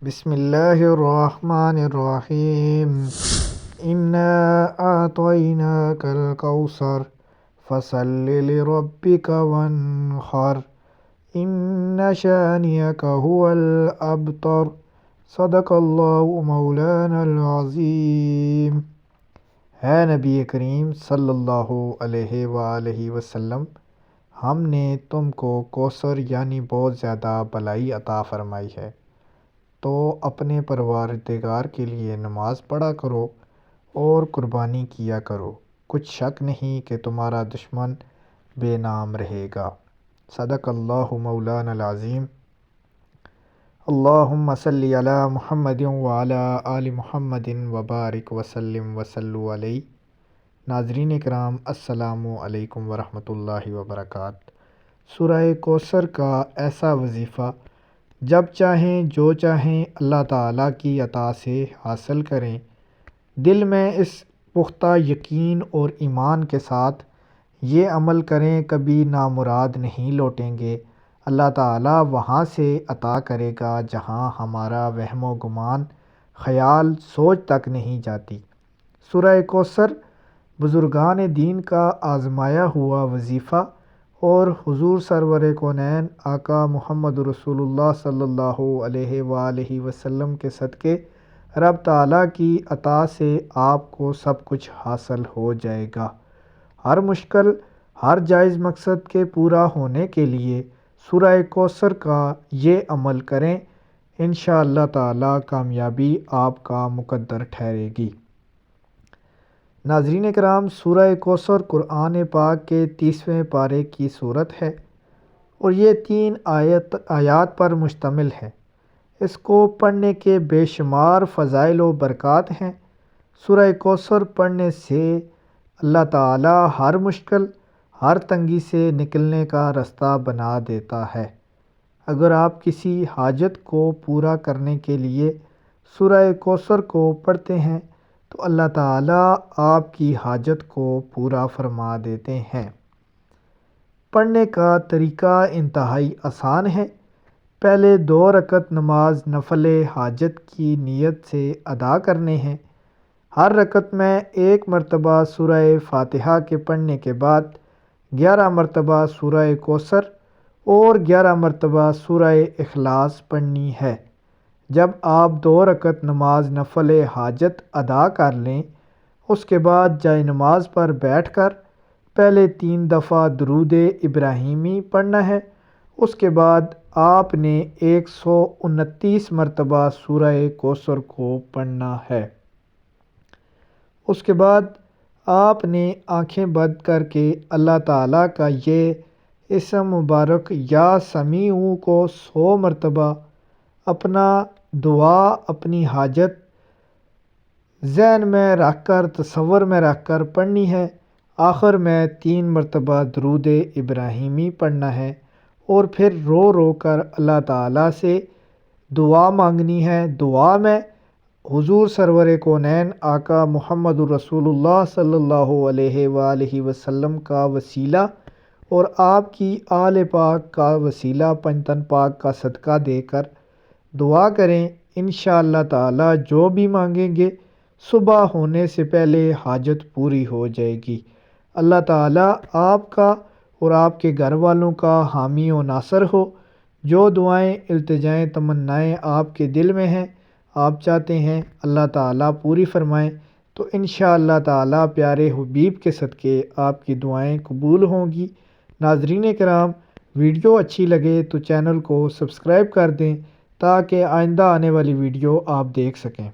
بسم اللہ الرحمن الرحیم انا اعطیناک الکوثر فصل لربک وانحر ان شانئک هو الابتر صدق اللہ مولانا العظیم۔ ہے نبی کریم صلی اللہ علیہ وآلہ وسلم، ہم نے تم کو کوثر یعنی بہت زیادہ بھلائی عطا فرمائی ہے، تو اپنے پروردگار کے لیے نماز پڑھا کرو اور قربانی کیا کرو، کچھ شک نہیں کہ تمہارا دشمن بے نام رہے گا۔ صدق اللہ مولانا العظیم۔ اللہم صلی علی محمد وعلی آل محمد وبارک وسلم وصلوا علیہ۔ ناظرین کرام، السلام علیکم ورحمۃ اللہ وبرکاتہ۔ سورہ کوثر کا ایسا وظیفہ جب چاہیں جو چاہیں اللہ تعالیٰ کی عطا سے حاصل کریں، دل میں اس پختہ یقین اور ایمان کے ساتھ یہ عمل کریں کبھی نامراد نہیں لوٹیں گے، اللہ تعالیٰ وہاں سے عطا کرے گا جہاں ہمارا وہم و گمان، خیال، سوچ تک نہیں جاتی۔ سورہ کوثر بزرگان دین کا آزمایا ہوا وظیفہ اور حضور سرور کونین آقا محمد رسول اللہ صلی اللہ علیہ وآلہ وسلم کے صدقے رب تعالیٰ کی عطا سے آپ کو سب کچھ حاصل ہو جائے گا۔ ہر مشکل، ہر جائز مقصد کے پورا ہونے کے لیے سورہ کوثر کا یہ عمل کریں، انشاءاللہ تعالیٰ کامیابی آپ کا مقدر ٹھہرے گی۔ ناظرین کرام، سورہ کوثر قرآن پاک کے 30ویں پارے کی صورت ہے اور یہ 3 آیات پر مشتمل ہے۔ اس کو پڑھنے کے بے شمار فضائل و برکات ہیں۔ سورہ کوثر پڑھنے سے اللہ تعالیٰ ہر مشکل، ہر تنگی سے نکلنے کا رستہ بنا دیتا ہے۔ اگر آپ کسی حاجت کو پورا کرنے کے لیے سورہ کوثر کو پڑھتے ہیں تو اللہ تعالیٰ آپ کی حاجت کو پورا فرما دیتے ہیں۔ پڑھنے کا طریقہ انتہائی آسان ہے۔ پہلے 2 رکعت نماز نفل حاجت کی نیت سے ادا کرنے ہیں۔ ہر رکعت میں 1 مرتبہ سورہ فاتحہ کے پڑھنے کے بعد 11 مرتبہ سورہ کوثر اور 11 مرتبہ سورہ اخلاص پڑھنی ہے۔ جب آپ 2 رکعت نماز نفل حاجت ادا کر لیں، اس کے بعد جائے نماز پر بیٹھ کر پہلے 3 دفعہ درود ابراہیمی پڑھنا ہے۔ اس کے بعد آپ نے 129 مرتبہ سورہ کوثر کو پڑھنا ہے۔ اس کے بعد آپ نے آنکھیں بند کر کے اللہ تعالیٰ کا یہ اسم مبارک یا سمیع کو 100 مرتبہ اپنا دعا، اپنی حاجت ذہن میں رکھ کر، تصور میں رکھ کر پڑھنی ہے۔ آخر میں 3 مرتبہ درود ابراہیمی پڑھنا ہے اور پھر رو رو کر اللہ تعالیٰ سے دعا مانگنی ہے۔ دعا میں حضور سرور کونین آقا محمد رسول اللہ صلی اللہ علیہ وآلہ وسلم کا وسیلہ اور آپ کی آل پاک کا وسیلہ پنجتن پاک کا صدقہ دے کر دعا کریں۔ انشاءاللہ تعالیٰ جو بھی مانگیں گے صبح ہونے سے پہلے حاجت پوری ہو جائے گی۔ اللہ تعالیٰ آپ کا اور آپ کے گھر والوں کا حامی و ناصر ہو۔ جو دعائیں، التجائیں، تمنائیں آپ کے دل میں ہیں، آپ چاہتے ہیں اللہ تعالیٰ پوری فرمائیں، تو انشاءاللہ تعالیٰ پیارے حبیب کے صدقے آپ کی دعائیں قبول ہوں گی۔ ناظرین کرام، ویڈیو اچھی لگے تو چینل کو سبسکرائب کر دیں تاکہ آئندہ آنے والی ویڈیو آپ دیکھ سکیں۔